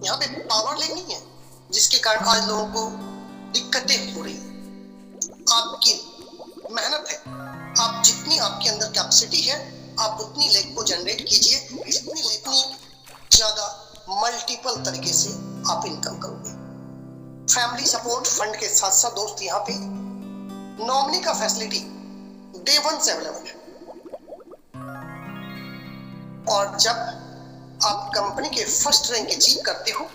यहाँ पे power lag नहीं है जिसके कारण आज लोगों को दिक्कतें हो रही हैं। आपकी मेहनत है, आप जितनी आपके अंदर कैपेसिटी है आप उतनी लैग को जनरेट कीजिए, जितनी ज्यादा मल्टीपल तरीके से आप इनकम करोगे। फैमिली सपोर्ट फंड के साथ साथ दोस्त यहाँ पे नॉमिनी का फैसिलिटी डे 1 से अवेलेबल है। और जब आप कंपनी के फर्स्ट रैंक अचीव करते हो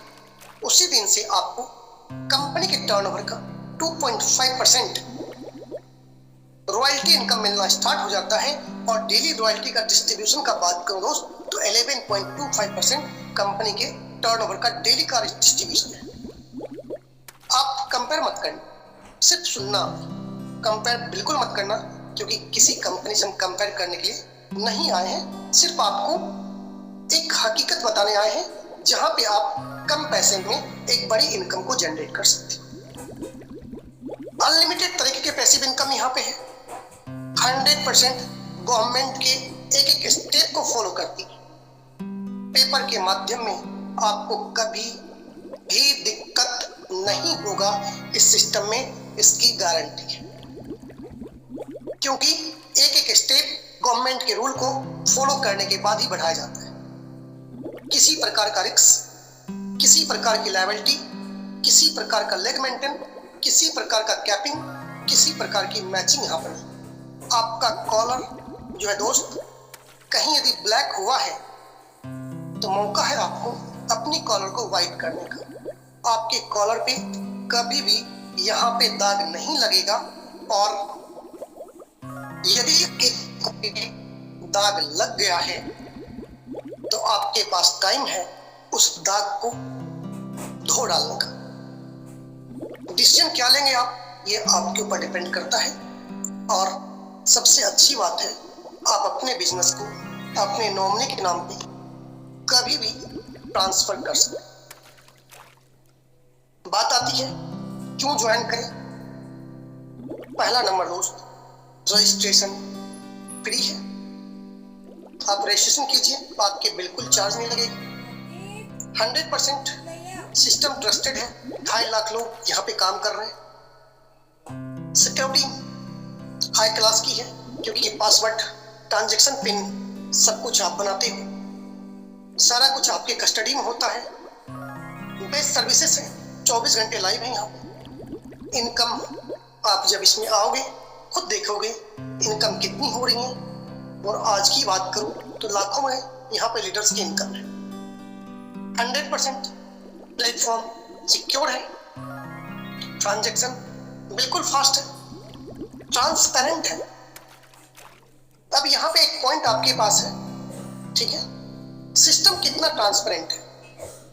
उसी दिन से आपको कंपनी के टर्नओवर का 2.5% रॉयल्टी इनकम मिलना स्टार्ट हो जाता है। और डेली रॉयल्टी का डिस्ट्रीब्यूशन का बात करूं दोस्त तो 11.25% कंपनी के टर्नओवर का डेली का डिस्ट्रीब्यूशन है। आप कंपेयर मत करना, सिर्फ सुनना, कंपेयर बिल्कुल मत करना, क्योंकि किसी कंपनी से हम कंपेयर करने के लिए नहीं आए हैं। सिर्फ आपको एक हकीकत बताने आए हैं जहां पे आप कम पैसे में एक बड़ी इनकम को जनरेट कर सकते हो। अनलिमिटेड तरीके के पैसिव इनकम यहाँ पे है। 100% गवर्नमेंट के एक एक स्टेप को फॉलो करती है। पेपर के माध्यम में आपको कभी भी दिक्कत नहीं होगा, इस सिस्टम में इसकी गारंटी है, क्योंकि एक एक स्टेप गवर्नमेंट के रूल को फॉलो करने के बाद ही बढ़ाया जाता है। किसी प्रकार का रिस्क, किसी प्रकार की लायबिलिटी, किसी प्रकार का लेग मेंटेन, किसी प्रकार का कैपिंग, किसी प्रकार की मैचिंग यहाँ पर नहीं। आपका कॉलर जो है दोस्त कहीं यदि ब्लैक हुआ है तो मौका है आपको अपनी कॉलर को व्हाइट करने का। आपके कॉलर पे कभी भी यहाँ पे दाग नहीं लगेगा, और यदि एक दाग लग गया है तो आपके पास टाइम है उस दाग को धो डालने का। डिसीजन क्या लेंगे आप, ये आपके ऊपर डिपेंड करता है। और सबसे अच्छी बात है आप अपने बिजनेस को अपने नॉमिनी के नाम पे कभी भी ट्रांसफर कर सकते। बात आती है क्यों ज्वाइन करें। पहला नंबर दोस्त, रजिस्ट्रेशन फ्री है। आप रजिस्ट्रेशन कीजिए, आपके बिल्कुल चार्ज नहीं लगेगा। 100% सिस्टम ट्रस्टेड है। 2.5 लाख लोग यहाँ पे काम कर रहे हैं। सिक्योरिटी हाई क्लास की है, क्योंकि पासवर्ड, ट्रांजैक्शन पिन सब कुछ आप बनाते हो, सारा कुछ आपके कस्टडी में होता है। बेस्ट सर्विसेज है, 24 घंटे लाइव है यहाँ पे। इनकम आप जब इसमें आओगे खुद देखोगे इनकम कितनी हो रही है। और आज की बात करूं तो लाखों में यहाँ पे लीडर्स की इनकम है। 100% प्लेटफॉर्म सिक्योर है, ट्रांजैक्शन बिल्कुल फास्ट है, ट्रांसपेरेंट है। अब यहाँ पे एक पॉइंट आपके पास है, ठीक है, सिस्टम कितना ट्रांसपेरेंट है,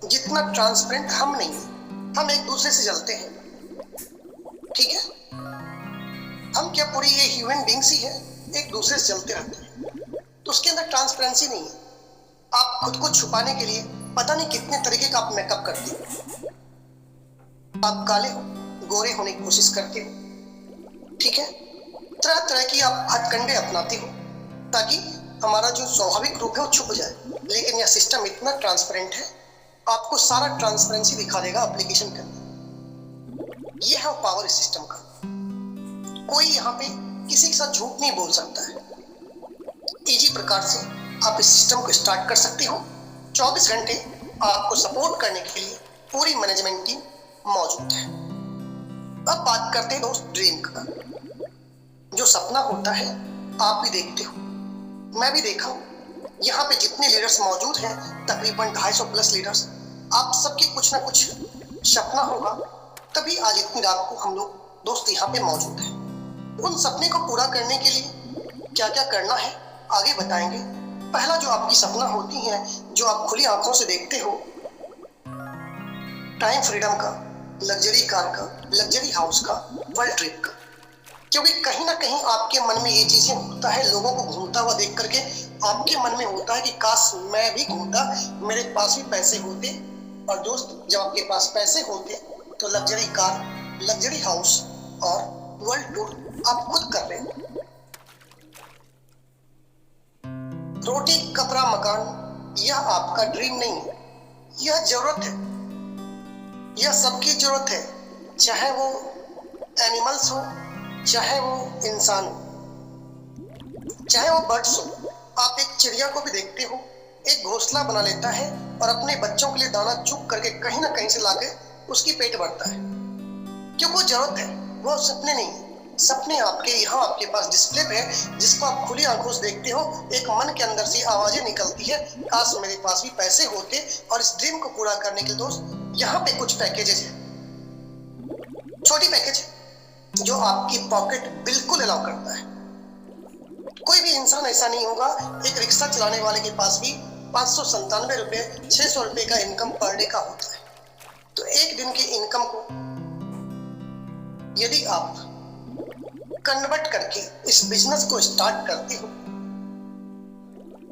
जितना ट्रांसपेरेंट हम नहीं है। हम एक दूसरे से जलते हैं, ठीक है, हम क्या पूरी ये ह्यूमन बींग्स ही है, एक दूसरे से चलते रहते हैं, तो उसके अंदर ट्रांसपेरेंसी नहीं है। आप खुद को छुपाने के लिए पता नहीं कितने तरीके का आप मेकअप करते हो। आप काले हो, गोरे होने की कोशिश करते हो, ठीक है, तरह तरह की आप हथकंडे अपनाते हो ताकि हमारा जो स्वाभाविक रूप है वो छुप जाए। लेकिन यह सिस्टम इतना ट्रांसपेरेंट है, आपको सारा ट्रांसपेरेंसी दिखा देगा एप्लीकेशन के अंदर। ये है पावर इस सिस्टम का। कोई यहाँ पे किसी के साथ झूठ नहीं बोल सकता है। इजी प्रकार से आप इस सिस्टम को स्टार्ट कर सकते हो। 24 घंटे आपको सपोर्ट करने के लिए पूरी मैनेजमेंट टीम मौजूद है। अब बात करते हैं दोस्त ड्रीम का। जो सपना होता है आप भी देखते हो, मैं भी देखा हूँ। यहाँ पे जितने लीडर्स मौजूद हैं तकरीबन 250 प्लस लीडर्स, आप सबके कुछ ना कुछ सपना होगा, तभी आज इतनी रात को हम लोग दोस्त यहाँ पे मौजूद हैं। उन सपने को पूरा करने के लिए क्या क्या करना है आगे बताएंगे। पहला जो आपकी सपना होती है, जो आप खुली आंखों से देखते हो, टाइम फ्रीडम का, लग्जरी कार का, लग्जरी हाउस का, वर्ल्ड ट्रिप का। क्योंकि कहीं ना कहीं आपके मन में ये चीजें होता है, लोगों को घूमता हुआ देख करके आपके मन में होता है कि काश मैं भी घूमता, मेरे पास भी पैसे होते। और दोस्त जब आपके पास पैसे होते तो लग्जरी कार, लग्जरी हाउस और वर्ल्ड टूर आप खुद कर रहे हो। रोटी कपड़ा मकान यह आपका ड्रीम नहीं है, यह जरूरत है। यह सबकी जरूरत है, चाहे वो एनिमल्स हो, चाहे वो इंसान हो, चाहे वो बर्ड्स हो। आप एक चिड़िया को भी देखते हो, एक घोंसला बना लेता है और अपने बच्चों के लिए दाना चुग करके कहीं ना कहीं से लाके उसकी पेट भरता है, क्योंकि वो जरूरत है, वो सपने नहीं। सपने आपके यहाँ आपके पास डिस्प्ले पे है, जिसको आप खुली आंखों से देखते हो। एक मन के अंदर से आवाजें निकलती है, काश मेरे पास भी पैसे होते। और इस ड्रीम को पूरा करने के लिए दोस्त यहाँ पे कुछ पैकेजेस हैं, छोटी पैकेज जो आपकी पॉकेट बिल्कुल अलाउ करता है। कोई भी इंसान ऐसा नहीं होगा, एक रिक्शा चलाने वाले के पास भी 597 रुपए 600 रुपए का इनकम पर डे का होता है। तो एक दिन की इनकम को यदि आप कन्वर्ट करके इस बिजनेस को स्टार्ट करते हो,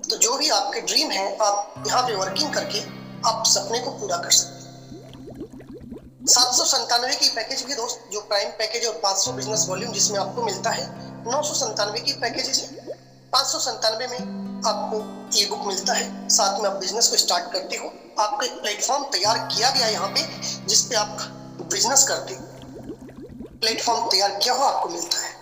तो जो भी आपके ड्रीम है, आप यहाँ पे वर्किंग करके आप सपने को पूरा कर सकते हैं। 797 की पैकेज भी दोस्त, जो प्राइम पैकेज, और 500 बिजनेस वॉल्यूम जिसमें आपको मिलता है। 997 की पैकेज है। 597 में आपको ई बुक मिलता है, साथ में आप बिजनेस को स्टार्ट करते हो। आपका एक प्लेटफॉर्म तैयार किया गया यहाँ पे, जिसपे आप बिजनेस करते हो। प्लेटफॉर्म तैयार किया हुआ आपको मिलता है।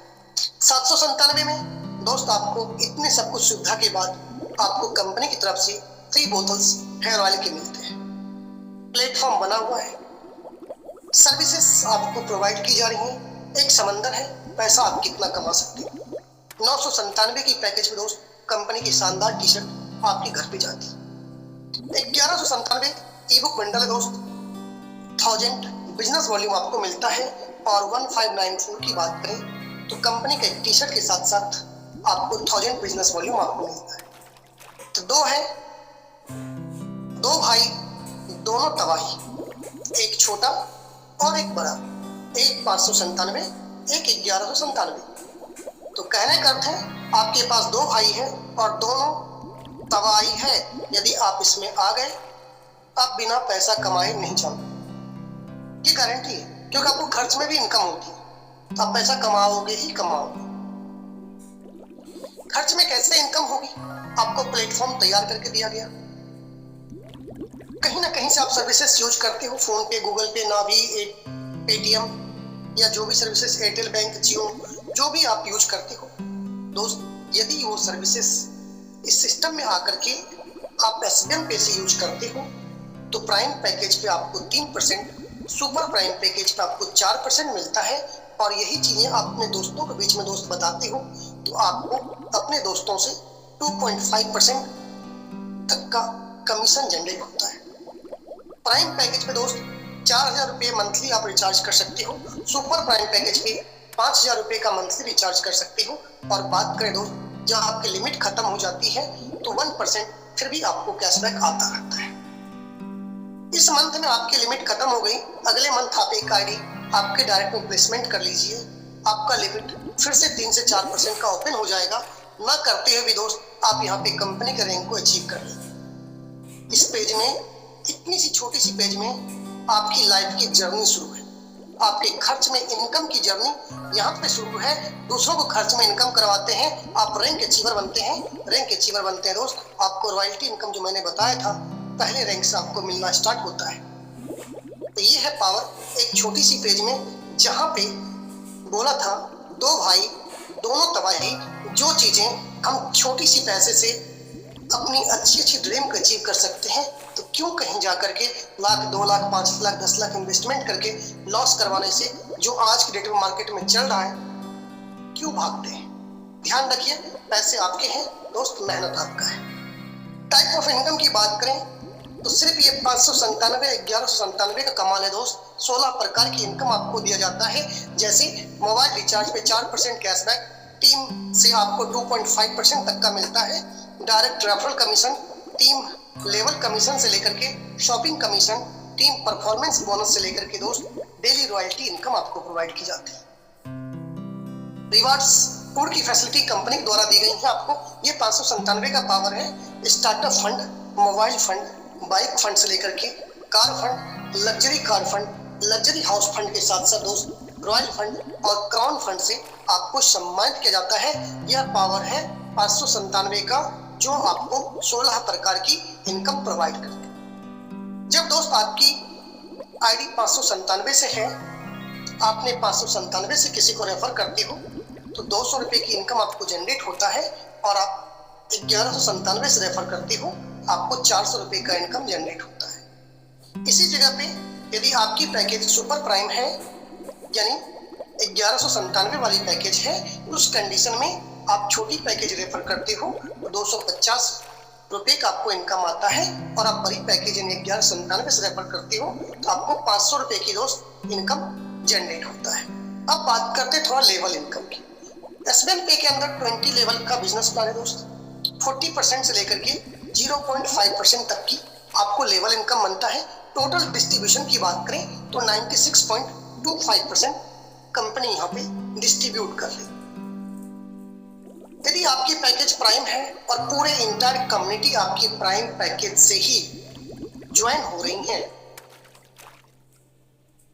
797 में दोस्त आपको इतने सब कुछ सुविधा के बाद आपको कंपनी की तरफ से 3 बोतल्स हेयर ऑयल के मिलते हैं। प्लेटफॉर्म बना हुआ है, सर्विसेज आपको प्रोवाइड की जा रही है। एक समंदर है, पैसा आप कितना कमा सकते हो। 997 की पैकेज में दोस्त कंपनी की शानदार टी शर्ट आपके घर पे जाती है। 1197 ई बुक बंडल है दोस्त, 1000 बिजनेस वॉल्यूम आपको मिलता है। और 1594 की बात करें तो कंपनी के टी शर्ट के साथ साथ आपको 1000 बिजनेस वॉल्यूम आपको मिलता है। तो दो भाई, दोनों तबाही, एक छोटा और एक बड़ा, एक 597, एक 1197। तो कहने का अर्थ है आपके पास 2 भाई हैं और दोनों तबाही है। यदि आप इसमें आ गए, आप बिना पैसा कमाए नहीं जाओगे, ये गारंटी है, क्योंकि आपको खर्च में भी इनकम होती है। तो आप पैसा कमाओगे ही कमाओगे। खर्च में कैसे इनकम होगी? आपको प्लेटफॉर्म तैयार करके दिया गया, कहीं ना कहीं से आप सर्विसेज यूज करते हो, फोन पे, गूगल पे, नावी, पेटीएम या जो भी सर्विसेज, एयरटेल बैंक, जियो, जो भी आप यूज करते हो दोस्त। यदि वो सर्विसेज इस सिस्टम में आकर के आप एसबीएम पे से यूज करते हो, तो प्राइम पैकेज पे आपको 3%, सुपर प्राइम पैकेज पे आपको 4% मिलता है। और यही चीजें आप अपने दोस्तों के बीच में दोस्त बताते हो, तो आपको अपने दोस्तों से 2.5% तक का कमीशन जनरेट होता है। प्राइम पैकेज पे दोस्त 4000 रुपये मंथली आप रिचार्ज कर सकते हो। सुपर प्राइम पैकेज पे 5000 रुपये का मंथली रिचार्ज कर सकते हो। और बात करें दोस्त, जब आपकी लिमिट खत्म हो जाती है तो 1% फिर भी आपको कैशबैक आता रहता है। इस मंथ में आपकी लिमिट खत्म हो गई, अगले मंथ आप एक आईडी आपके डायरेक्ट में प्लेसमेंट कर लीजिए, आपका लिमिट फिर से 3 से 4% का ओपन हो जाएगा। ना करते हुए भी दोस्त आप यहाँ पे कंपनी के रैंक को अचीव कर लेंगे। इस पेज में, इतनी सी छोटी सी पेज में आपकी लाइफ की जर्नी शुरू है। आपके खर्च में इनकम की जर्नी यहाँ पे शुरू है। दूसरों को खर्च में इनकम करवाते हैं, आप रैंक अचीवर बनते हैं। रैंक अचीवर बनते हैं दोस्त, आपको रॉयल्टी इनकम जो मैंने बताया था, पहले रैंक से आपको मिलना स्टार्ट होता है। तो ये है पावर एक छोटी सी पेज में, जहाँ पे बोला था 2 भाई, दोनों तबाही। जो चीजें हम छोटी सी पैसे से अपनी अच्छी ड्रीम को अचीव कर सकते हैं, तो क्यों कहीं जा करके लाख, 2 लाख, 5 लाख, 10 लाख इन्वेस्टमेंट करके लॉस करवाने से, जो आज की डेट में मार्केट में चल रहा है, क्यों भागते हैं? ध्यान रखिए, पैसे आपके हैं दोस्त, मेहनत आपका है। टाइप ऑफ इनकम की बात करें तो सिर्फ ये 597, 1197 का कमाल है दोस्त। 16 प्रकार की इनकम आपको दिया जाता है, जैसे मोबाइल रिचार्ज पे 4% कैशबैक, टीम से आपको 2.5% तक का मिलता है, direct referral commission, team level commission से लेकर के shopping commission, team performance bonus से लेकर के दोस्त डेली रॉयल्टी इनकम आपको प्रोवाइड की जाती है। रिवार्ड्स टूर की फैसिलिटी कंपनी द्वारा दी गई है आपको। ये 597 का पावर है। Startup fund, mobile fund, bike fund से लेकर के car fund, luxury car fund, luxury house fund के साथ साथ दोस्त रॉयल फंड और क्राउन फंड से आपको सम्मानित किया जाता है। यह पावर है 597 का, जो आपको 16 प्रकार की इनकम प्रोवाइड करते हैं। जब दोस्त आपकी आईडी 597 से है, आपने 597 से किसी को रेफर करते हो तो 200 रुपये की इनकम आपको जनरेट होता है, और आप 1197 से रेफर करते हो आपको 400 रुपये का इनकम जनरेट होता है। इसी जगह पे यदि आपकी पैकेज सुपर प्राइम है यानी 1197 वाली पैकेज है, उस कंडीशन में आप छोटी पैकेज रेफर करते हो तो 250 रुपये का आपको इनकम आता है, और आप बड़ी पैकेज यानी 1197 से रेफर करते हो तो आपको 500 रुपये की दोस्त इनकम जनरेट होता है। अब बात करते हैं थोड़ा लेवल इनकम की। एसबीएन पे के अंदर 20 लेवल का बिजनेस प्लान है दोस्त। 40% से लेकर के 0.5% तक की आपको लेवल इनकम बनता है। टोटल डिस्ट्रीब्यूशन की बात करें तो 96.25% कंपनी यहाँ पे डिस्ट्रीब्यूट कर रही। यदि आपकी पैकेज प्राइम है और पूरे इंटायर कम्युनिटी आपकी प्राइम पैकेज से ही ज्वाइन हो रही है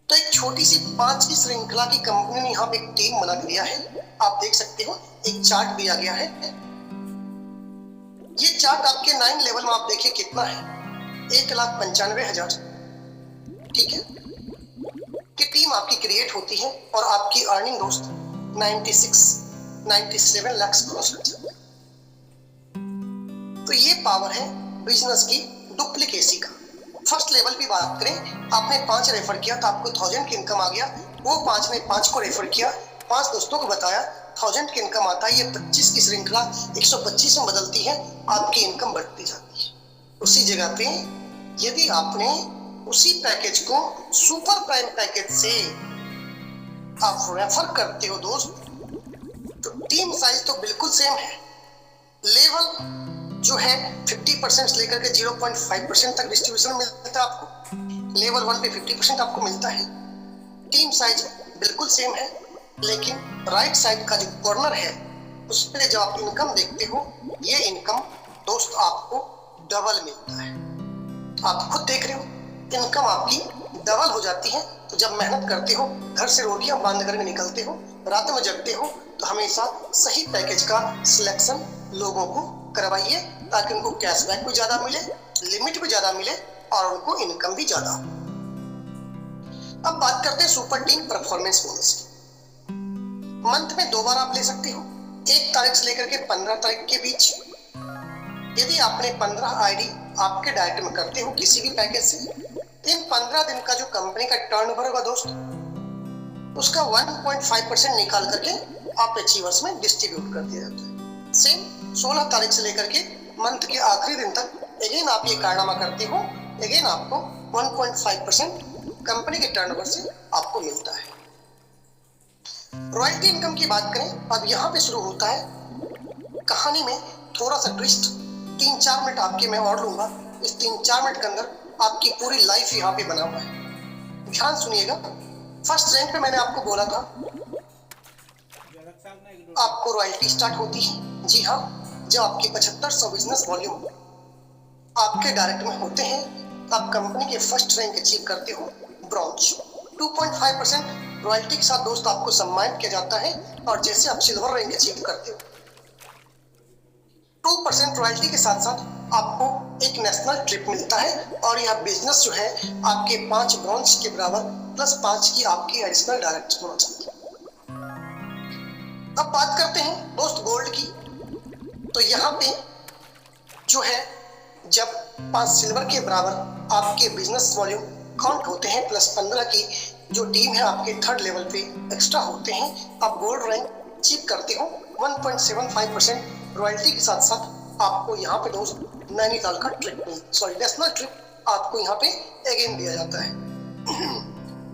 तो एक छोटी सी 5 की श्रृंखला की कंपनी ने यहाँ पे एक टीम बना दिया है। आप देख सकते हो एक चार्ट दिया गया है। ये चार्ट आपके 9 लेवल में आप देखिए कितना है, 1,95,000, ठीक है, कि टीम आपकी क्रिएट होती है और आपकी अर्निंग दोस्त 97 लाख क्रॉस कर जाती है। तो ये पावर है बिजनेस की डुप्लीकेसी का। फर्स्ट लेवल की बात करें, आपने 5 रेफर किया तो आपको 1000 की इनकम आ गया। वो 5 ने 5 को रेफर किया, 5 दोस्तों को बताया, 1000 की इनकम आता है। ये 25 की श्रृंखला 125 में बदलती है, आपकी इनकम बढ़ती जाती है। उसी जगह पे यदि आपने उसी पैकेज को सुपर प्राइम पैकेज से आप रेफर करते हो दोस्त, तो टीम साइज तो बिल्कुल सेम है। लेवल जो है 50% से लेकर के 0.5% तक डिस्ट्रीब्यूशन मिलता है आपको। लेवल 1 पे 50% आपको मिलता है। टीम साइज बिल्कुल सेम है, लेकिन राइट साइड का जो कॉर्नर है उस पर जब आप इनकम देखते हो, ये इनकम दोस्त आपको डबल मिलता है। आप खुद देख रहे हो इनकम आपकी डबल हो जाती है। तो जब मेहनत करते हो, घर से रोटियां बांध कर निकलते हो, रात में जगते हो, तो हमेशा सही पैकेज का सिलेक्शन लोगों को करवाइए ताकि उनको कैशबैक भी ज्यादा मिले, लिमिट भी ज्यादा मिले और उनको इनकम भी ज्यादा हो। अब बात करते हैं सुपर टीम परफॉर्मेंस बोनस की। मंथ में 2 बार आप ले सकते हो, 1 तारीख से लेकर के 15 तारीख के बीच। यदि आपने 15 आईडी आपके डायरेक्ट में करते हो किसी भी पैकेज से, इन 15 दिन का जो कंपनी का टर्नओवर होगा दोस्त, उसका 1.5% निकाल करके आप अचीवर्स में डिस्ट्रीब्यूट कर दिया जाता है। सेम 16 तारीख से लेकर के मंथ के आखिरी दिन तक अगेन आप ये कारनामा करते हो, अगेन आपको 1.5% कंपनी के टर्नओवर से आपको मिलता है। रॉयल्टी इनकम की बात करें, अब यहाँ पे शुरू होता है कहानी में थोड़ा सा ट्विस्ट। 3-4 मिनट आपके मैं और लूंगा। इस 3-4 मिनट के अंदर आपकी पूरी लाइफ यहाँ पे बना हुआ है। ध्यान सुनिएगा। फर्स्ट रैंक पे मैंने आपको बोला था आपको रॉयल्टी स्टार्ट होती है। जी हाँ, जब आपकी 7500 बिजनेस वॉल्यूम आपके डायरेक्ट में होते हैं, आप कंपनी के फर्स्ट रैंक अचीव करते हो, ब्रॉन्ज। 2.5% रॉयल्टी के साथ दोस्त आपको सम्मानित किया जाता है, और जैसे आप सिल्वर रैंक अचीव करते हो 2% रॉयल्टी के साथ साथ आपको एक नेशनल ट्रिप मिलता है, और यह बिजनेस जो है आपके 5 ब्रॉन्ज के बराबर प्लस 5 की आपकी एडिशनल डायरेक्ट होना चाहिए। अब बात करते हैं दोस्त गोल्ड की। तो यहाँ पे जो है जब 5 सिल्वर के बराबर आपके बिजनेस वॉल्यूम काउंट होते हैं, प्लस 15 की जो टीम है आपके थर्ड लेवल पे एक्स्ट्रा होते हैं, आप गोल्ड रैंक अचीव करते हो। 1.75% रॉयल्टी के साथ साथ आपको यहाँ पे दोस्त नैनीताल का ट्रिप नेशनल ट्रिप आपको यहाँ पे अगेन दिया जाता है।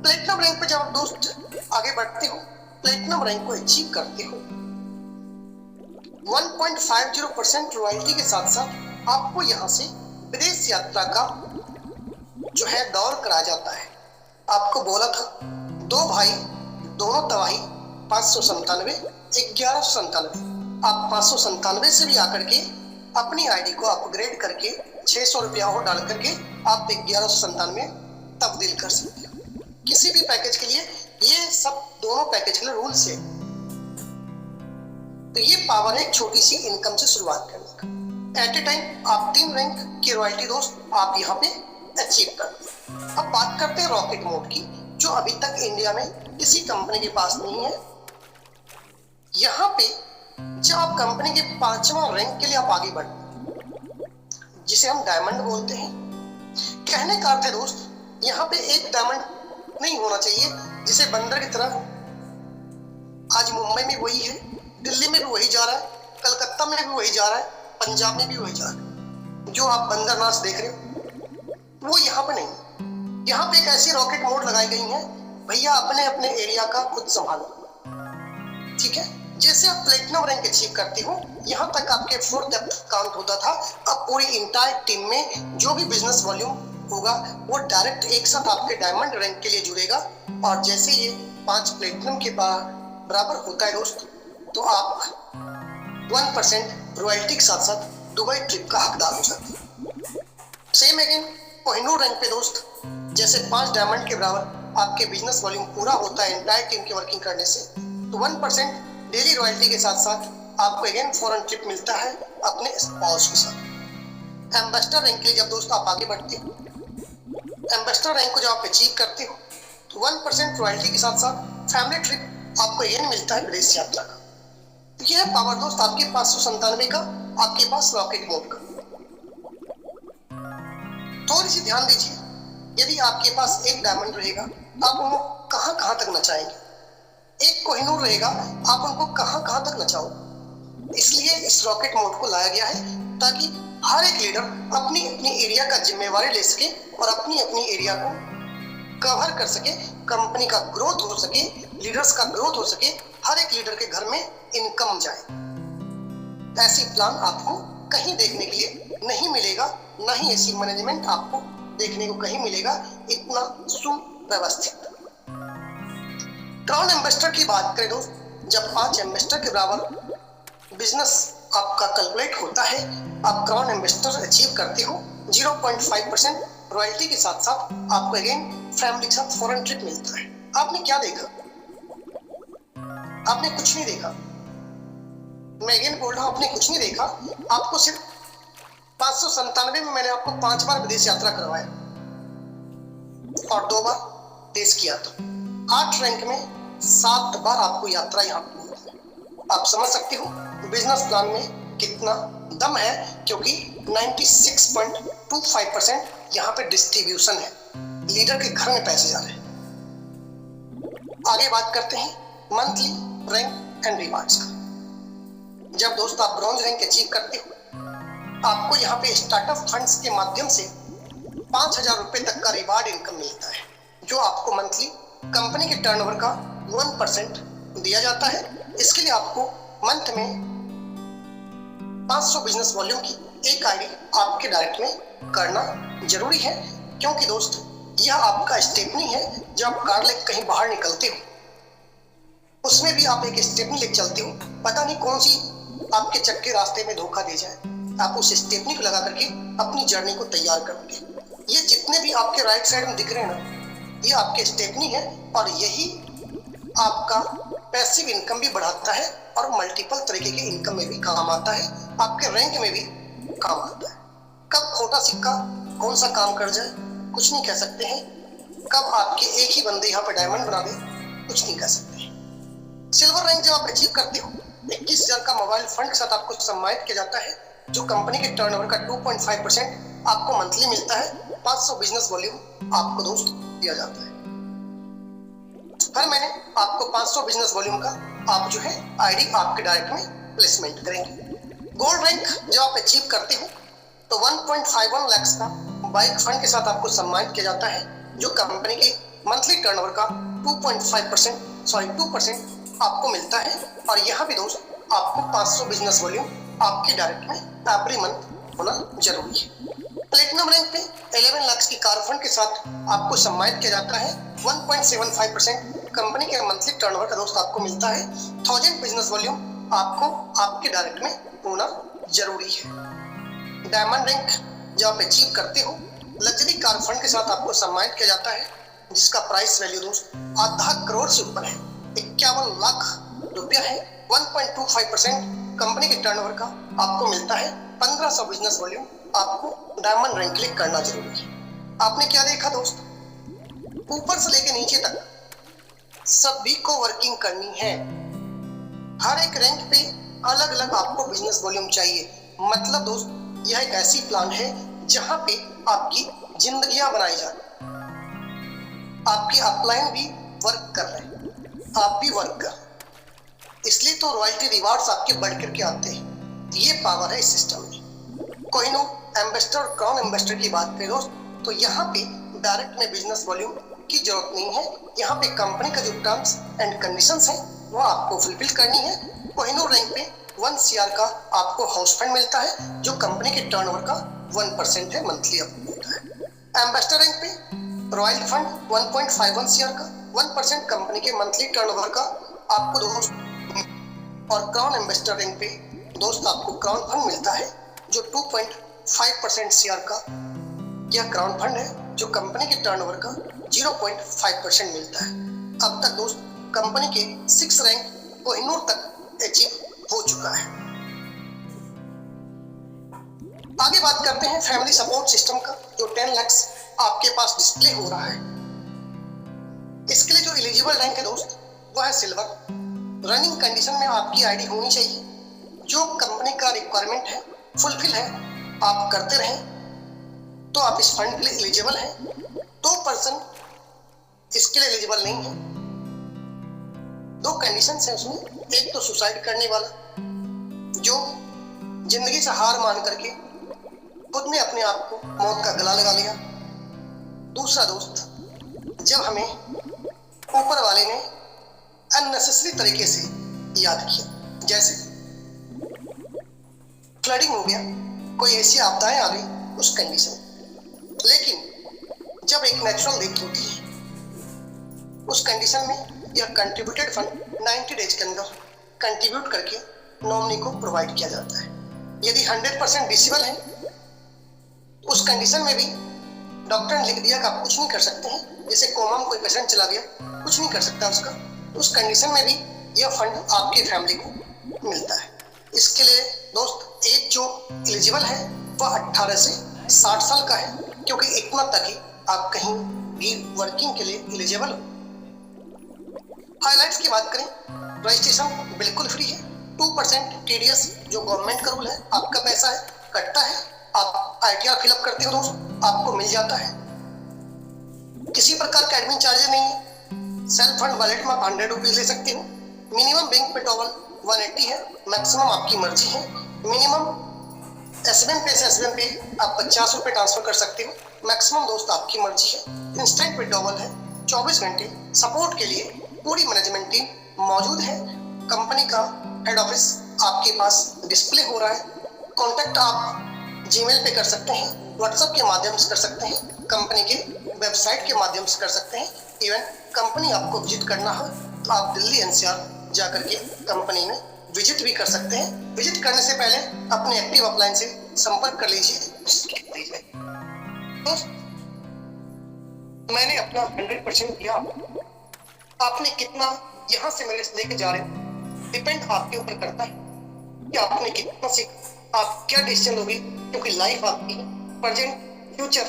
प्लेटिनम रैंक पे जब आप दोस्त आगे बढ़ते हो, प्लेटिनम रैंक को अचीव करते हो, 1.50% रॉयल्टी के साथ साथ आपको यहाँ से विदेश यात्रा का जो है दौर कराया जाता है। आपको बोला था 2 भाई दोनों तबाही 597 1197, आप 597 से भी आकर के अपनी आईडी को अपग्रेड करके 600 रुपया और डाल करके आप 1197 तब्दील कर सकते हो। किसी भी पैकेज के लिए ये सब दोनों पैकेज के लिए रूल्स है। तो ये पावर है छोटी सी इनकम से शुरुआत करने का। एट ए टाइम आप 3 रैंक की रॉयल्टी दोस्त आप यहाँ पे अचीव करते हैं। अब बात करते हैं रॉकेट मोड की, जो अभी तक इंडिया में किसी कंपनी के पास नहीं है। यहाँ पे जब आप कंपनी के 5वां रैंक के लिए आप आगे बढ़ते हैं, जिसे हम डायमंड बोलते हैं। कहने का अर्थ है दोस्त, यहाँ पे एक डायमंड नहीं होना चाहिए जिसे बंदर की तरह आज मुंबई में वही है, दिल्ली में भी वही जा रहा है, कलकत्ता में भी वही जा रहा है, पंजाब में भी वही जा रहा है। जो आप बंदर नाच देख रहे हो वो यहाँ पे नहीं। यहाँ पे एक ऐसी रॉकेट मोड लगाई गई है, भैया अपने अपने एरिया का खुद संभालो, ठीक है। जैसे आप प्लेटिनम रैंक अचीव करते हो, यहाँ तक आपके 4th डेप्थ काउंट होता था। अब पूरी इंटायर टीम में जो भी बिजनेस वॉल्यूम होगा वो डायरेक्ट एक साथ आपके डायमंड रैंक के लिए जुड़ेगा। और जैसे ये 5 प्लेटिनम के बराबर होता है दोस्त, तो आप 1% रॉयल्टी के साथ साथ दुबई ट्रिप का हकदार हो जाते हैं। सेम अगेन कोहिनूर रैंक पे दोस्त, जैसे 5 डायमंड के बराबर आपके बिजनेस वॉल्यूम पूरा होता है इंटायर टीम की वर्किंग करने से, तो 1% डेली रॉयल्टी के साथ साथ आपको अगेन फॉरेन ट्रिप मिलता है अपने स्पाउस के साथ। एम्बेसडर रैंक के लिए जब दोस्त आप आगे बढ़ते हो, एम्बेसडर रैंक को जब आप अचीव करते हो, तो 1% रॉयल्टी के साथ साथ फैमिली ट्रिप आपको अगेन मिलता है विदेश यात्रा का। तो यह है पावर दोस्त आपके 597 का, आपके पास रॉकेट मोड का। थोड़ी सी ध्यान दीजिए, यदि आपके पास एक डायमंड रहेगा आप उनको कहां कहां तक नचाएंगे, एक कोहिनूर रहेगा आप उनको कहां कहां तक नचाओ। इसलिए इस रॉकेट मोड को लाया गया है ताकि हर एक लीडर अपनी अपनी एरिया का जिम्मेवारी ले सके और अपनी अपनी एरिया को कवर कर सके, कंपनी का ग्रोथ हो सके, लीडर्स का ग्रोथ हो सके, हर एक लीडर के घर में इनकम जाए। ऐसी प्लान आपको कहीं देखने के लिए नहीं मिलेगा, ना ही ऐसी मैनेजमेंट आपको देखने को कहीं मिलेगा इतना सुव्यवस्थित। क्राउन एम्बेसडर की बात करें दोस्त, जब 5 एम्बेसडर के बराबर बिजनेस आपका कैलकुलेट होता है, आप क्राउन एम्बेसडर अचीव करते हो, 0.5% रॉयल्टी के साथ साथ आपको अगेन फैमिली के साथ फॉरेन ट्रिप मिलता है। आपने क्या देखा? आपने कुछ नहीं देखा। मैं अगेन बोल रहा हूं, आपने कुछ नहीं देखा। आपको सिर्फ 597 में मैंने आपको 5 बार विदेश यात्रा करवाया और 2 बार देश की यात्रा। 8 रैंक में 7 बार आपको यात्रा यहाँ पे मिलती है। आप समझ सकते हो बिजनेस प्लान में कितना दम है, क्योंकि 96.25% यहाँ पे डिस्ट्रीब्यूशन है, लीडर के घर में पैसे जा रहे हैं। आगे बात करते हैं मंथली रैंक एंड रिवार्ड्स का। जब दोस्त आप ब्रॉन्ज रैंक अचीव करते हो, आपको यहाँ पे स्टार्टअप फंड्स के माध्यम से 5,000 रुपए तक का रिवार्ड इनकम मिलता है, जो आपको मंथली कंपनी के टर्नओवर का 1% दिया जाता है। इसके लिए आपको मंथ में 500 बिजनेस वॉल्यूम की एक आईडी आपके डायरेक्ट में करना जरूरी है, क्योंकि दोस्त यह आपका स्टेपनी है। जब आप कार लेकर कहीं बाहर निकलते हो, उसमें भी आप एक स्टेपनी लेकर चलते हो, पता नहीं कौन सी आपके चक्के रास्ते में धोखा दे जाए, आप उस स्टेपनी को लगा करके अपनी जर्नी को तैयार करोगे। ये जितने भी आपके राइट साइड में दिख रहे हैं ना, ये आपके स्टेपनी है, और यही आपका पैसिव इनकम भी बढ़ाता है और मल्टीपल तरीके के इनकम में भी काम आता है, आपके रैंक में भी काम आता है। कब खोटा सिक्का कौन सा काम कर जाए कुछ नहीं कह सकते हैं, कब आपके एक ही बंदे यहाँ पे डायमंड बना दे कुछ नहीं कह सकते हैं। सिल्वर रैंक जब आप अचीव करते हो, 21,000 का मोबाइल फंड के साथ आपको सम्मानित किया जाता है, जो कंपनी के टर्नओवर का 2.5% आपको मंथली मिलता है। 500 बिजनेस वॉल्यूम आपको दोस्त दिया जाता है। हर महीने आपको 500 बिजनेस वॉल्यूम का आप जो है आईडी आपके डायरेक्ट में प्लेसमेंट करेंगे। गोल्ड रैंक जब आप अचीव करते हो, तो 1.51 लाख का बाइक फंड के साथ आपको सम्मानित किया जाता है, जो कंपनी के मंथली टर्नओवर का 2% आपको मिलता है। और यहाँ भी दोस्त आपको 500 बिजनेस वॉल्यूम आपके डायरेक्ट में एवरी मंथ होना जरूरी है। प्लेटिनम रैंक पे 11 लाख की कार फंड के साथ आपको सम्मानित किया जाता है। 1.75% कंपनी के मंथली टर्नओवर का दोस्त आपको मिलता है। 1000 बिजनेस वॉल्यूम आपको आपके डायरेक्ट में होना जरूरी है। डायमंड रैंक जब आप अचीव करते हो, लग्जरी कार फंड के साथ आपको सम्मानित किया जाता है, जिसका प्राइस वैल्यू दोस्त आधा करोड़ से ऊपर है, 51 लाख रुपया है। 1.25% कंपनी के टर्नओवर का आपको मिलता है। 1500 बिजनेस वॉल्यूम आपको डायमंड रैंक के लिए करना जरूरी है। आपने क्या देखा दोस्त, ऊपर से लेकर नीचे तक सभी को वर्किंग करनी है। हर एक रैंक पे अलग अलग आपको बिजनेस वॉल्यूम चाहिए। मतलब दोस्त यह एक ऐसी प्लान है जहां पे आपकी जिंदगियां बनाई जा रही, आपके अपलाइन भी वर्क कर रहे हैं, आप भी वर्क कर, इसलिए तो रॉयल्टी रिवार्ड्स आपके बढ़ करके आते हैं। ये पावर है इस सिस्टम में। कोहिनूर एम्बेसडर, क्राउन एम्बेसडर की बात करें दोस्त, तो यहाँ पे डायरेक्ट में बिजनेस वॉल्यूम की जरूरत नहीं है। यहाँ पे कंपनी का जो टर्म्स एंड कंडीशंस है वो आपको फुलफिल करनी है। कोहिनूर रैंक पे 1 CR का आपको हाउस फंड मिलता है जो कंपनी के टर्नओवर का 1% है, मंथली आपको मिलता है। एम्बेसडर रैंक पे रॉयल फंड 1.51 CR का 1% कंपनी के मंथली टर्नओवर का आपको दोस्त, और क्राउन एम्बेसडर रैंक पे दोस्त आपको क्राउन फंड मिलता है जो 2.5% CR का यह क्राउन फंड है जो कंपनी के टर्नओवर का 0.5% मिलता है। अब तक दोस्त कंपनी के 6 रैंक कोहिनूर तक अचीव हो चुका है। आगे बात करते हैं फैमिली सपोर्ट सिस्टम का, जो 10 लाख आपके पास डिस्प्ले हो रहा है। इसके लिए जो एलिजिबल रैंक है दोस्त वो है सिल्वर। रनिंग कंडीशन में आपकी आईडी होनी चाहिए। जो कंपनी का रिक्वायरमेंट है फुलफिल है, आप करते रहें तो आप इस फंड के लिए एलिजिबल हैं। 2% इसके लिए एलिजिबल नहीं है। 2 कंडीशन है उसमें, एक तो सुसाइड करने वाला जो जिंदगी से हार मान करके खुद ने अपने आप को मौत का गला लगा लिया। दूसरा दोस्त, जब हमें ऊपर वाले ने अननेसेसरी तरीके से याद किया, जैसे फ्लडिंग हो गया, कोई ऐसी आपदाएं आ गई उस कंडीशन। लेकिन जब एक नेचुरल डेथ होती है उस कंडीशन में यह कंट्रीब्यूटेड फंड 90 डेज के अंदर कंट्रीब्यूट करके नॉमिनी को प्रोवाइड किया जाता है। यदि 100% डिसेबल है उस कंडीशन में भी डॉक्टर ने लिख दिया कि आप कुछ नहीं कर सकते हैं, जैसे कोमा में कोई पेशेंट चला गया, कुछ नहीं कर सकता उसका, उस कंडीशन में भी यह फंड आपकी फैमिली को मिलता है। इसके लिए दोस्त एज जो एलिजिबल है वह 18 से 60 साल का है, क्योंकि इतना तक ही आप कहीं भी वर्किंग के लिए एलिजिबल हो। हाइलाइट्स की बात करें, रजिस्ट्रेशन बिल्कुल फ्री है। 2% TDS जो गवर्नमेंट का रूल है, आपका पैसा है, कटता है, आप ITR फिलअप करते हो दोस्त, आपको मिल जाता है। किसी प्रकार का एडमिन चार्जेस नहीं है। सेल्फ फंड वॉलेट में आप 100 रुपीज ले सकते हो। मिनिमम बैंक विड्रॉवल 180 है, मैक्सिमम आपकी मर्जी है। मिनिमम SBM पे से SBM पे आप 50 रुपए ट्रांसफर कर सकते हो, मैक्सिमम दोस्त आपकी मर्जी है। इंस्टेंट विड्रॉवल है। 24 घंटे सपोर्ट के लिए पूरी मैनेजमेंट टीम मौजूद है। कंपनी का हेड ऑफिस आपके पास डिस्प्ले हो रहा है। कॉन्टैक्ट आप जीमेल पे कर सकते हैं, व्हाट्सएप के माध्यम से कर सकते हैं, कंपनी के वेबसाइट के माध्यम से कर सकते हैं। इवन कंपनी आपको विजिट करना हो तो आप दिल्ली NCR जाकर के कंपनी में विजिट भी कर सकते हैं। विजिट करने से पहले अपने एक्टिव अपलाइन से संपर्क कर लीजिए। तो मैंने अपना 100% दिया, आपने कितना यहाँ से मेरे लेके जा रहे हो डिपेंड आपके ऊपर करता है कि आपने कितना सीख, आप क्या डिसीजन लोगे, क्योंकि लाइफ आपकी प्रेजेंट, फ्यूचर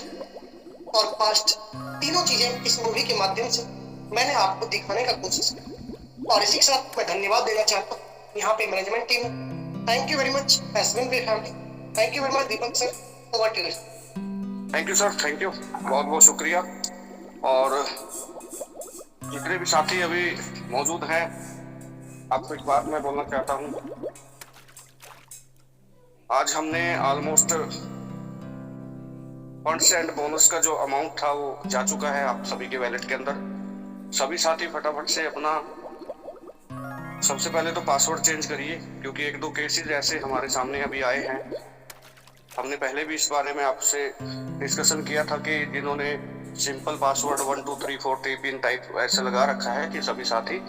और पास्ट तीनों चीजें इस मूवी के माध्यम से मैंने आपको दिखाने का कोशिश की। और इसी के साथ मैं धन्यवाद देना चाहता हूँ यहाँ पे management team. Thank you very much एसबिन family. Thank you very much Deepak sir, over to you. Thank you sir, thank you, बहुत बहुत शुक्रिया। और जितने भी साथी अभी मौजूद हैं, आपको एक बात मैं बोलना चाहता हूँ। आज हमने ऑलमोस्ट फंड्स एंड बोनस का जो अमाउंट था वो जा चुका है आप सभी के वैलेट के अंदर। सभी साथी फटाफट से अपना सबसे पहले तो पासवर्ड चेंज करिए, क्योंकि 1-2 केसेस ऐसे हमारे सामने अभी आए हैं। हमने पहले भी इस बारे में आपसे डिस्कशन किया था कि जिन्होंने सिंपल पासवर्ड 1 2 3 4 पिन टाइप ऐसे लगा रखा है, कि सभी साथी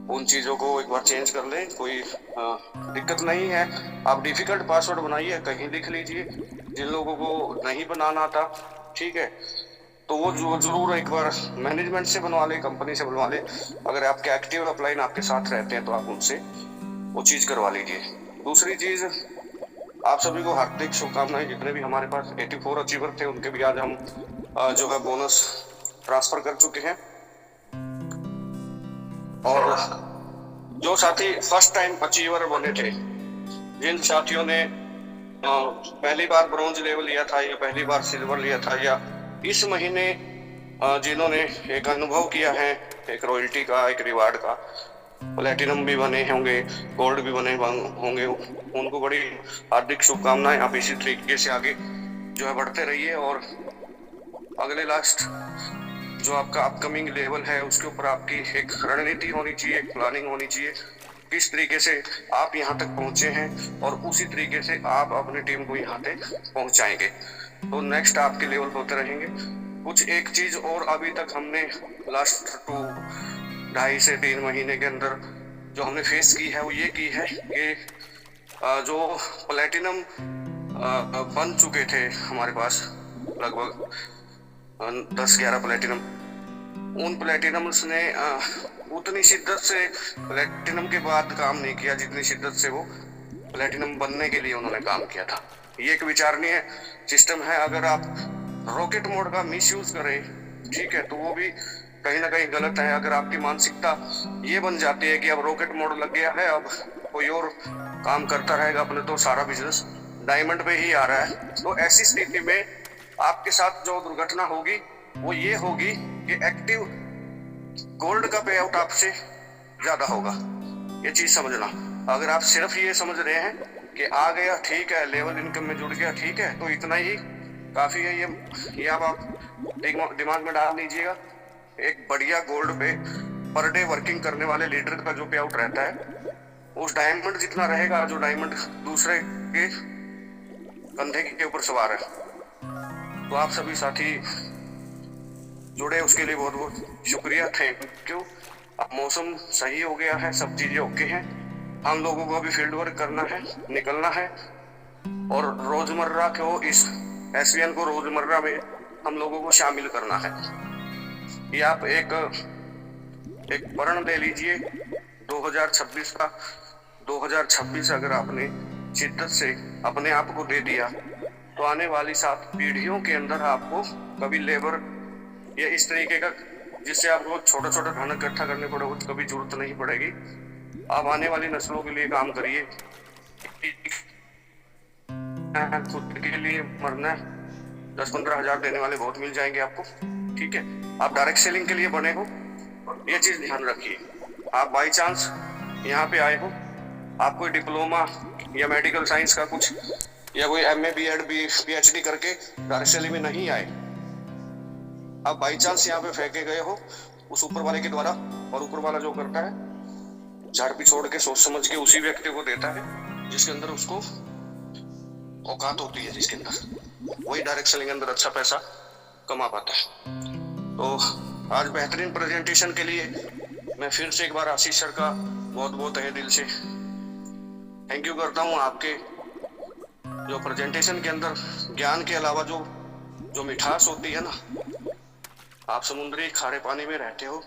उन चीज़ों को एक बार चेंज कर लें। कोई दिक्कत नहीं है। आप डिफिकल्ट पासवर्ड बनाइए, कहीं लिख लीजिए। जिन लोगों को नहीं बनाना आता, ठीक है, तो वो जरूर एक बार मैनेजमेंट से बनवा ले, कंपनी से बनवा ले। अगर आपके एक्टिव अपलाइन आपके साथ रहते हैं तो आप उनसे वो चीज़ करवा लीजिए। दूसरी चीज़, आप सभी को हार्दिक शुभकामनाएं। जितने भी हमारे पास 84 अचीवर थे उनके भी आज हम जो है बोनस ट्रांसफर कर चुके हैं। और जो साथी फर्स्ट टाइम अचीवर बने थे, जिन साथियों ने पहली बार ब्रॉन्ज लेवल लिया था या पहली बार सिल्वर लिया था, या इस महीने जिन्होंने एक अनुभव किया है एक रॉयल्टी का, एक रिवार्ड का, प्लेटिनम भी बने होंगे, गोल्ड भी बने होंगे, उनको बड़ी हार्दिक शुभकामनाएं। आप इसी तरीके से आगे जो है बढ़ते रहिए और अगले लास्ट जो आपका अपकमिंग लेवल है उसके ऊपर आपकी एक रणनीति होनी चाहिए, एक प्लानिंग होनी चाहिए, किस तरीके से आप यहाँ तक पहुंचे हैं और उसी तरीके से आप अपनी टीम को यहाँ तक पहुंचाएंगे। तो नेक्स्ट आपके लेवल होते रहेंगे। कुछ एक चीज और अभी तक हमने लास्ट 2.5 से 3 महीने के अंदर जो हमने फेस की है वो ये की है कि जो प्लेटिनम बन चुके थे हमारे पास, लगभग 10-11 प्लेटिनम, उन प्लेटिनम्स ने उतनी शिद्दत से प्लेटिनम के बाद काम नहीं किया जितनी शिद्दत से वो प्लेटिनम बनने के लिए उन्होंने काम किया था। ये एक विचारणीय सिस्टम है। अगर आप रॉकेट मोड का मिसयूज करें, ठीक है, तो वो भी कहीं ना कहीं गलत है। अगर आपकी मानसिकता ये बन जाती है कि अब रॉकेट मोड लग गया है, अब कोई और काम करता रहेगा, अपने तो सारा बिजनेस डायमंड पे ही आ रहा है, तो ऐसी स्थिति में आपके साथ जो दुर्घटना होगी वो ये होगी कि एक्टिव गोल्ड का पे आउट आपसे ज्यादा होगा। ये चीज समझना। अगर आप सिर्फ ये समझ रहे हैं कि आ गया ठीक है, लेवल इनकम में जुड़ गया ठीक है, तो इतना ही काफी है, ये आप दिमाग में डाल लीजिएगा। एक बढ़िया गोल्ड पे पर डे वर्किंग करने वाले लीडर का जो पे आउट रहता है उस डायमंड जितना रहेगा जो डायमंड दूसरे के कंधे के ऊपर सवार है। तो आप सभी साथी जुड़े उसके लिए बहुत बहुत शुक्रिया, थैंक यू। अब मौसम सही हो गया है, सब चीजें ओके हैं, हम लोगों को अभी फील्ड वर्क करना है, निकलना है और रोजमर्रा को इस SVN को रोजमर्रा में हम लोगों को शामिल करना है। ये आप एक वर्ण दे लीजिए 2026 का। 2026 अगर आपने शिद्दत से अपने आप को दे दिया तो आने वाली 7 पीढ़ियों के अंदर आपको कभी लेबर या इस तरीके का जिससे आपको छोटा छोटा धन इकट्ठा करने पड़े वो कभी जरूरत नहीं पड़ेगी। आप आने वाली नस्लों के लिए काम करिए, खुद के लिए मरना 10-15 हजार देने वाले बहुत मिल जाएंगे आपको, ठीक है। आप डायरेक्ट सेलिंग के लिए बने हो, ये चीज ध्यान रखिए। आप बाई चांस यहाँ पे आए हो, आप कोई डिप्लोमा या मेडिकल साइंस का कुछ या कोई MA B.Ed PhD करके डायरेक्ट सेलिंग में नहीं आए, आप बाई चांस यहाँ पे फेंके गए हो उस ऊपर वाले के द्वारा, और ऊपर वाला जो करता है झाड़ पिछोड़ के सोच समझ के उसी व्यक्ति को देता है जिसके अंदर उसको औकात होती है, जिसके अंदर वही डायरेक्ट सेलिंग के अंदर अच्छा पैसा कमा पाता है। तो आज बेहतरीन प्रेजेंटेशन के लिए मैं फिर से एक बार आशीष सर का बहुत बहुत तहे दिल से थैंक यू करता हूँ। आपके जो प्रेजेंटेशन के अंदर ज्ञान के अलावा जो मिठास होती है ना, आप समुद्री खारे पानी में रहते हो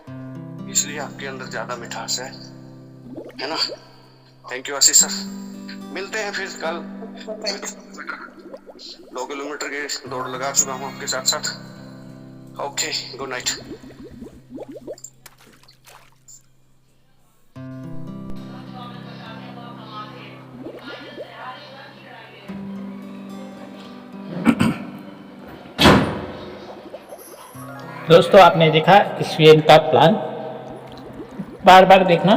इसलिए आपके अंदर ज्यादा मिठास है ना। Thank you Ashish sir. मिलते हैं फिर कल। 2 किलोमीटर की दौड़ लगा चुका हूँ आपके साथ साथ। Okay, good night. दोस्तों, आपने देखा SVN का प्लान, बार बार देखना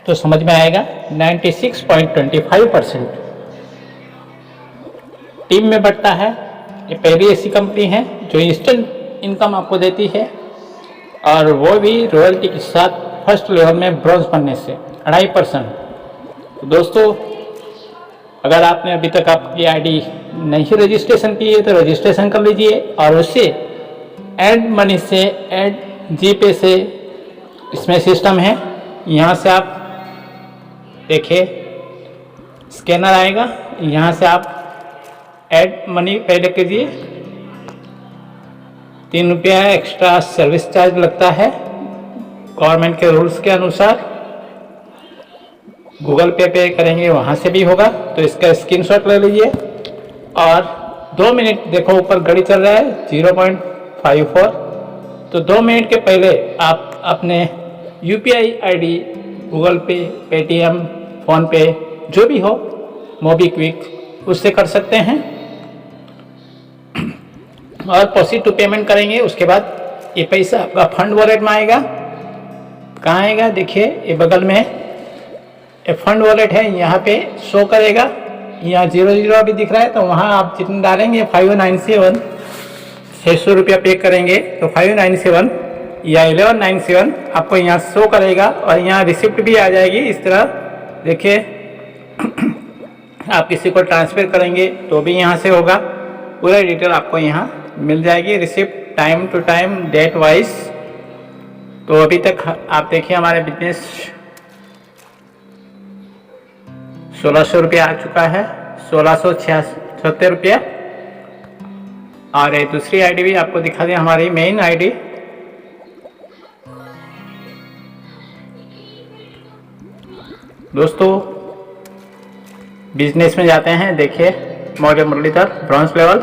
तो समझ में आएगा। 96.25% टीम में बढ़ता है। ये पहली ऐसी कंपनी है जो इंस्टेंट इनकम आपको देती है, और वो भी रॉयल्टी के साथ फर्स्ट लेवल में ब्रॉन्ज बनने से 2.5%। तो दोस्तों, अगर आपने अभी तक आपकी ID नहीं रजिस्ट्रेशन की है तो रजिस्ट्रेशन कर लीजिए, और उससे एड मनी से एड GPay से इसमें सिस्टम है। यहाँ से आप देखिए स्कैनर आएगा, यहाँ से आप ऐड मनी पहले कीजिए। 3 रुपया एक्स्ट्रा सर्विस चार्ज लगता है गवर्नमेंट के रूल्स के अनुसार। गूगल पे करेंगे वहाँ से भी होगा। तो इसका स्क्रीनशॉट ले लीजिए और 2 मिनट देखो ऊपर घड़ी चल रहा है 0.54। तो 2 मिनट के पहले आप अपने UPI ID गूगल पे, पेटीएम, फ़ोनपे जो भी हो, मोबीक्विक उससे कर सकते हैं और प्रोसीड टू पेमेंट करेंगे। उसके बाद ये पैसा आपका फंड वॉलेट में आएगा। कहाँ आएगा देखिए, ये बगल में ये फंड वॉलेट है, यहाँ पे शो करेगा। यहाँ 00 अभी दिख रहा है, तो वहाँ आप जितने डालेंगे 597 600 रुपया पे करेंगे तो 597 या 1197 आपको यहाँ शो करेगा और यहाँ रिसिप्ट भी आ जाएगी। इस तरह देखिए आप किसी को ट्रांसफ़र करेंगे तो भी यहाँ से होगा, पूरा डिटेल आपको यहाँ मिल जाएगी, receipt time to time, date wise. तो अभी तक आप देखिए हमारे बिजनेस 1600 रुपया आ चुका है, 1676 रुपया। और ये दूसरी आईडी भी आपको दिखा दें, हमारी मेन आईडी। दोस्तों बिजनेस में जाते हैं, देखिए मौर्य मुरलीधर ब्रॉन्ज लेवल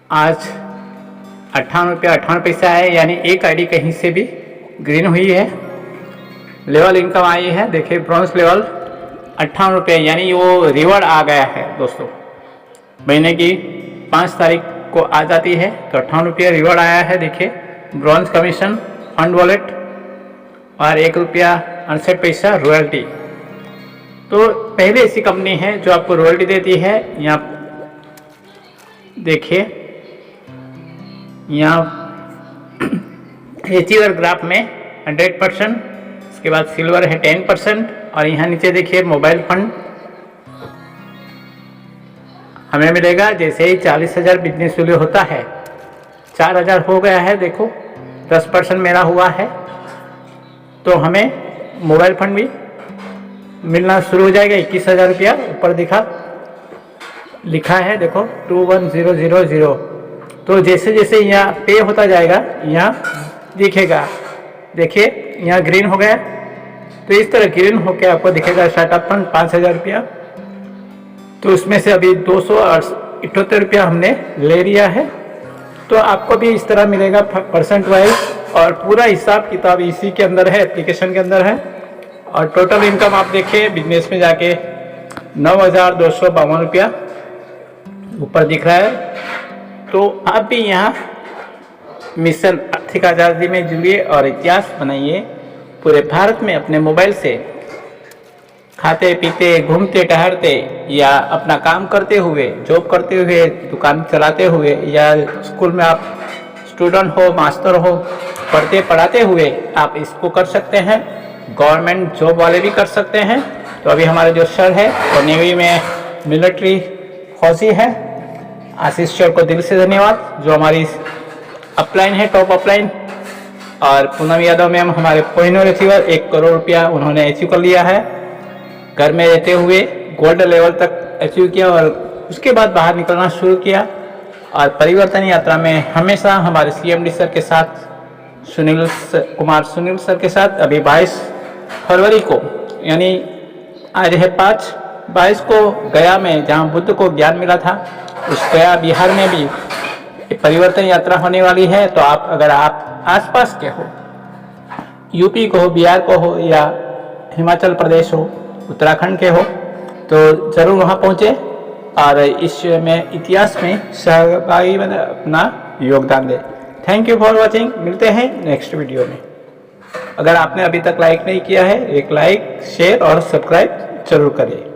आज 58 रुपया 58 पैसा है, यानी एक आईडी कहीं से भी ग्रीन हुई है। लेवल इनकम आई है, देखिए ब्रॉन्ज लेवल 58 रुपये, यानी वो रिवॉर्ड आ गया है दोस्तों। महीने की 5 तारीख को आ जाती है तो 58 रुपये रिवॉर्ड आया है। देखिए ब्रॉन्ज कमीशन, फंड वॉलेट और 1 रुपया 68 पैसा रॉयल्टी। तो पहले ऐसी कंपनी है जो आपको रॉयल्टी देती है। यहाँ देखिए, यहाँ एचीवर ग्राफ में 100%, उसके बाद सिल्वर है 10% और यहाँ नीचे देखिए मोबाइल फंड हमें मिलेगा जैसे ही 40,000 बिजनेस वैल्यू होता है। 4,000 हो गया है, देखो 10% मेरा हुआ है, तो हमें मोबाइल फंड भी मिलना शुरू हो जाएगा। 21,000 रुपया ऊपर लिखा है, देखो 21000। तो जैसे जैसे यहाँ पे होता जाएगा यहाँ दिखेगा, देखिए यहाँ ग्रीन हो गया, तो इस तरह ग्रीन होकर आपको दिखेगा स्टार्टअप फंड 5,000 रुपया। तो उसमें से अभी 278 रुपया हमने ले लिया है। तो आपको भी इस तरह मिलेगा परसेंट वाइज, और पूरा हिसाब किताब इसी के अंदर है, एप्लीकेशन के अंदर है। और टोटल इनकम आप देखिए बिजनेस में जाके 9,252 रुपया ऊपर दिख रहा है। तो आप भी यहाँ मिशन आर्थिक आज़ादी में जुड़िए और इतिहास बनाइए। पूरे भारत में अपने मोबाइल से खाते पीते, घूमते टहलते या अपना काम करते हुए, जॉब करते हुए, दुकान चलाते हुए, या स्कूल में आप स्टूडेंट हो, मास्टर हो, पढ़ते पढ़ाते हुए आप इसको कर सकते हैं। गवर्नमेंट जॉब वाले भी कर सकते हैं। तो अभी हमारे जो सर है वो नेवी में मिलिट्री फौजी है, आशीष सर को दिल से धन्यवाद, जो हमारी अपलाइन है, टॉप अपलाइन। और पूनम यादव मैम हमारे कोहिनूर अचीवर, 1 करोड़ रुपया उन्होंने अचीव कर लिया है। घर में रहते हुए गोल्ड लेवल तक अचीव किया और उसके बाद बाहर निकलना शुरू किया। और परिवर्तन यात्रा में हमेशा हमारे CMD सर के साथ, सुनील सर के साथ। अभी 22 फरवरी को, यानी आज है 5/22 को गया में, जहाँ बुद्ध को ज्ञान मिला था, उस गया बिहार में भी परिवर्तन यात्रा होने वाली है। तो आप अगर आप आसपास के हो, यूपी को हो, बिहार को हो, या हिमाचल प्रदेश हो, उत्तराखंड के हो, तो ज़रूर वहाँ पहुँचे और इस में इतिहास में सहभागी बने, अपना योगदान दें। Thank you for watching. मिलते हैं नेक्स्ट वीडियो में। अगर आपने अभी तक लाइक नहीं किया है, एक लाइक, शेयर और सब्सक्राइब जरूर करें।